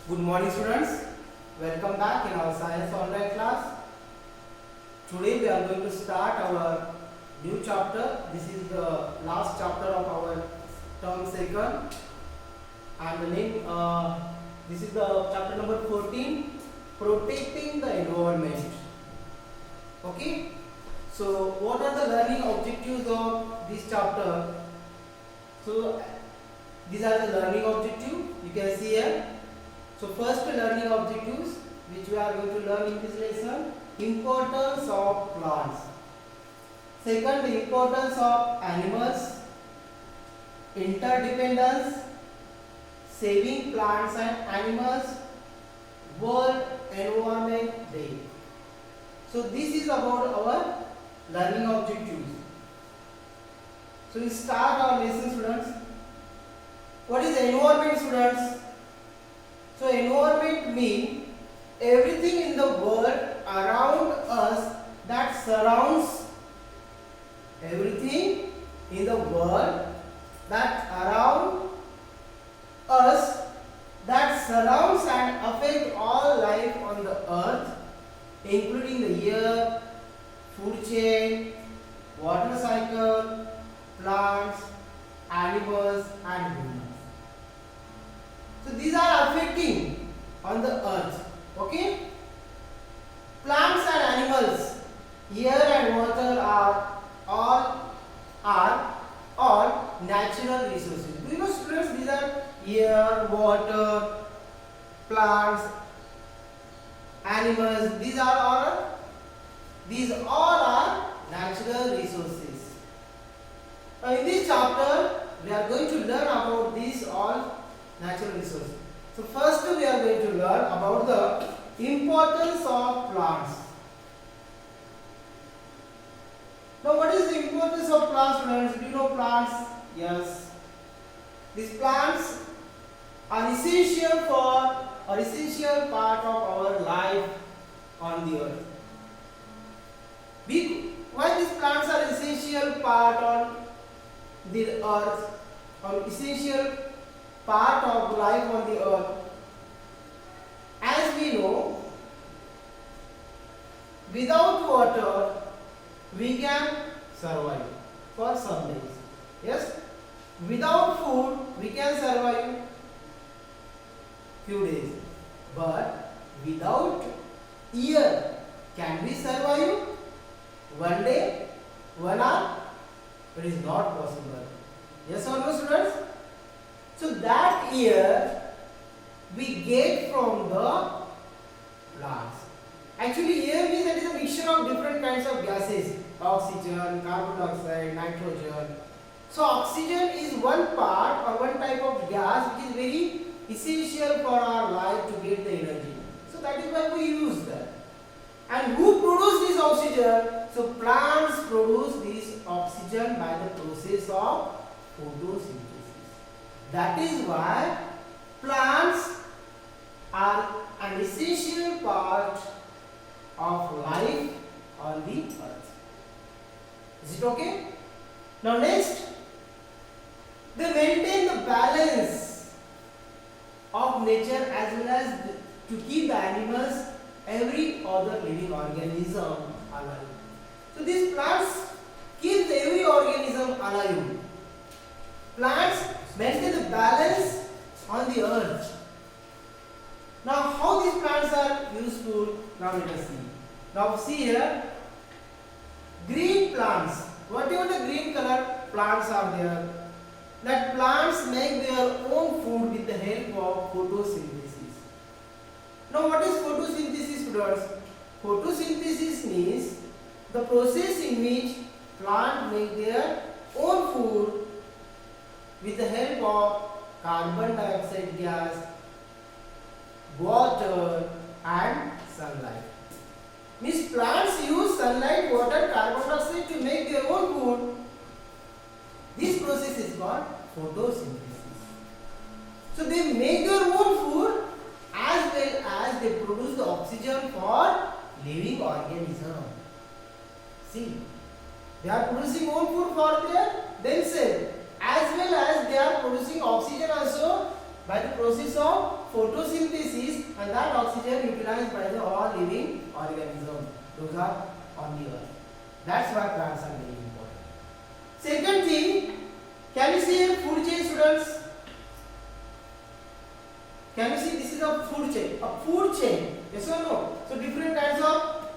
Good morning students, welcome back in our science online class. Today we are going to start our new chapter. This is the last chapter of our term second and the name this is the chapter number 14, protecting the environment. Okay, so what are the learning objectives of this chapter? So these are the learning objectives you can see here. So first learning objectives which we are going to learn in this lesson, importance of plants. Second, the importance of animals, interdependence, saving plants and animals, World Environment Day. So this is about our learning objectives. So we start our lesson students. What is environment students? So environment means everything in the world around us that surrounds everything in the world that around us that surrounds and affect all life on the earth, including the air, food chain, water cycle, plants, animals and humans. So these are affecting on the earth. Okay? Plants and animals, air and water are all natural resources. Do you know students, these are air, water, plants, animals, these all are natural resources. Now in this chapter we are going to learn about these all natural resources. So first we are going to learn about the importance of plants. Now what is the importance of plants students? Do you know plants? Yes. These plants are essential part of our life on the earth. Why these plants are essential part on the earth, or essential part of life on the earth? As we know, without water we can survive for some days. Yes, without food we can survive few days, but without air can we survive one day, 1 hour? It is not possible. Yes or no students? So that air we get from the plants. Actually air means that is a mixture of different kinds of gases, oxygen, carbon dioxide, nitrogen. So oxygen is one part or one type of gas which is very essential for our life to get the energy. So that is why we use that. And who produce this oxygen? So plants produce this oxygen by the process of photosynthesis. That is why plants are an essential part of life on the earth. Is it okay? Now next, they maintain the balance of nature as well as to keep the animals, every other living organism alive. So these plants keep every organism alive. Plants maintain the balance on the earth. Now how these plants are useful? Now let us see. Now see here, green plants. Whatever the green color plants are there, that plants make their own food with the help of photosynthesis. Now what is photosynthesis students? Photosynthesis means the process in which plants make their own food with the help of carbon dioxide gas, water and sunlight. Means plants use sunlight, water, carbon dioxide to make their own food. This process is called photosynthesis. So they make their own food as well as they produce the oxygen for living organism. See, they are producing own food for their themselves as well as they are producing oxygen also by the process of photosynthesis, and that oxygen utilized by the all living organisms. Those are on the earth. That's why plants are very important. Second thing, can you see here food chain, students? Can you see this is a food chain? A food chain. Yes or no? So different kinds of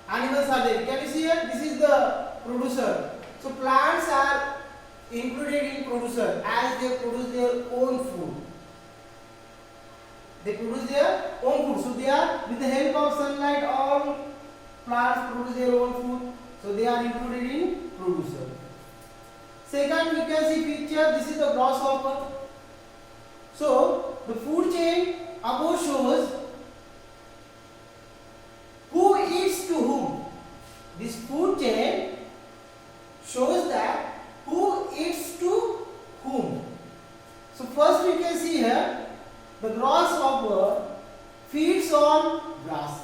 animals are there. Can you see here? This is the producer. So plants are included in producer as they produce their own food. They produce their own food. So they are, with the help of sunlight, all plants produce their own food. So they are included in producer. Second, you can see picture. This is the grasshopper. So the food chain above shows who eats to whom. This food chain shows that who eats to whom. So first we can see here the grasshopper feeds on grass.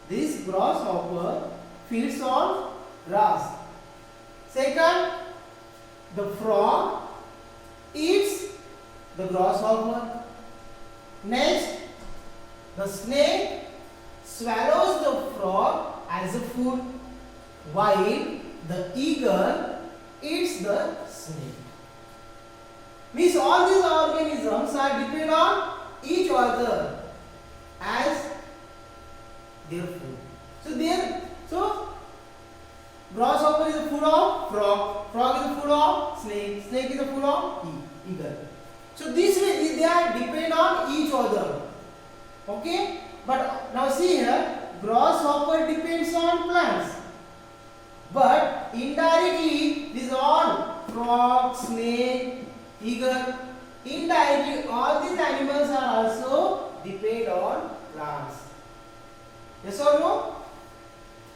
This grasshopper feeds on grass. Second, the frog eats the grasshopper. Next, the snake swallows the frog as a food, while the eagle eats the snake. Means all these organisms are depend on each other as their food. So grasshopper is the food of frog, frog is the food of snake, snake is the food of eagle. So this way they are depend on each other. Okay? But now see here, grasshopper depends on plants. But indirectly, these all frog, snake, eagle, indirectly all these animals are also depend on plants. Yes or no?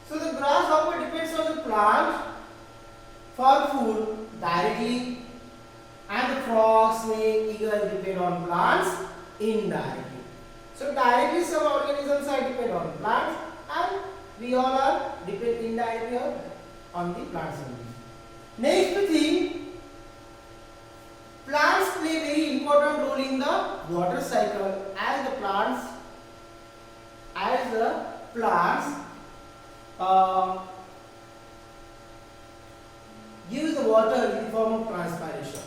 So the grasshopper depends on the plant for food directly, and the frog, snake, eagle depend on plants indirectly. So directly some organisms are depend on plants, and we all are depend indirectly on the plants only. Next thing, plants play very important role in the water cycle, as the plants use the water in the form of transpiration,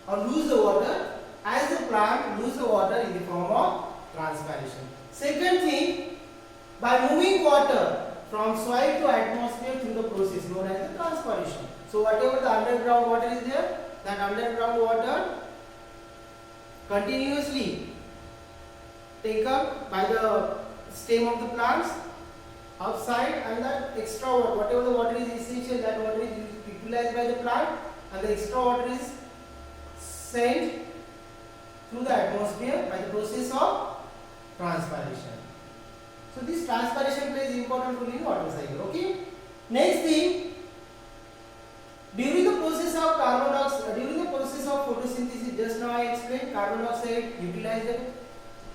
or lose the water as the plant lose the water in the form of transpiration. Second thing, by moving water from soil to atmosphere through the process known as the transpiration. So whatever the underground water is there, that underground water continuously taken by the stem of the plants outside, and that extra water, whatever the water is essential, that water is utilized by the plant, and the extra water is sent through the atmosphere by the process of transpiration. So this transpiration plays important role in water cycle. Okay. Next thing, during the process of carbon dioxide, during the process of photosynthesis, just now I explained carbon dioxide utilized.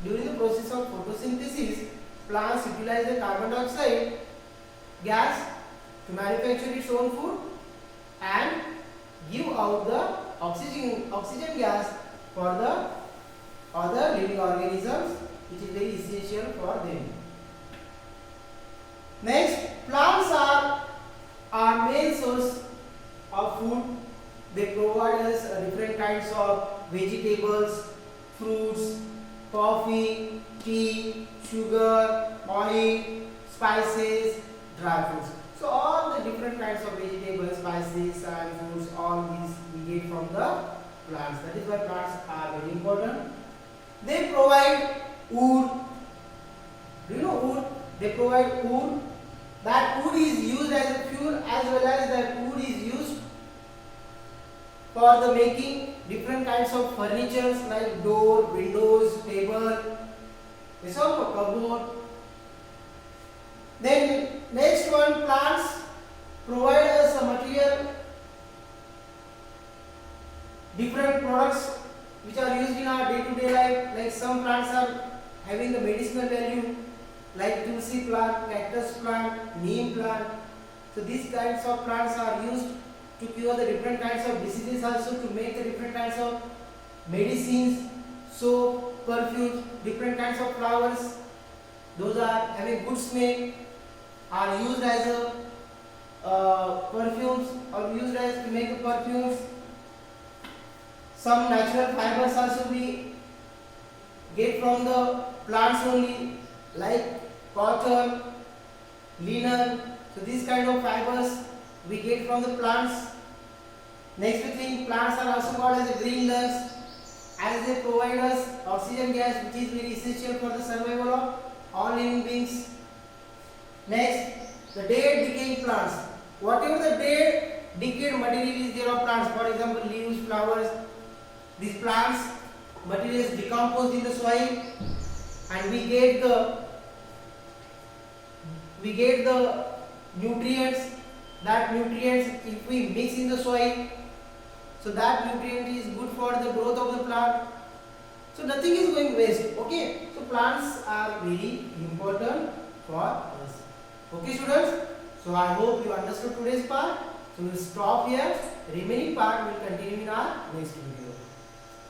During the process of photosynthesis, plants utilize the carbon dioxide gas to manufacture its own food and give out the oxygen gas for the other living organisms, which is very essential for them. Next, plants are our main source of food. They provide us different kinds of vegetables, fruits, coffee, tea, sugar, oil, spices, dry fruits. So all the different kinds of vegetables, spices and foods, all these we get from the plants. That is why plants are very important. They provide wood. Do you know wood? They provide wood. That wood is used as a fuel, as well as that wood is used for the making different kinds of furniture like door, windows, table, this also cupboard. Then next one, plants provide us a material, different products which are used in our day-to-day life. Like some plants are having the medicinal value, like tulsi plant, cactus plant, neem plant. So these kinds of plants are used to cure the different kinds of diseases, also to make the different kinds of medicines, soap, perfumes, different kinds of flowers. Those are having good smell, are used as a perfumes or used as to make perfumes. Some natural fibers also we get from the plants only, like cotton, linen. So these kind of fibers we get from the plants. Next thing, plants are also called as green lungs, as they provide us oxygen gas, which is very essential for the survival of all living beings. Next, the dead decaying plants. Whatever the dead decayed material is there of plants, for example leaves, flowers, these plants material is decomposed in the soil, and we get the nutrients. That nutrients, if we mix in the soil, so that nutrient is good for the growth of the plant. So nothing is going waste. Okay, so plants are very important for us. Okay students, so I hope you understood today's part. So we will stop here. Remaining part will continue in our next video.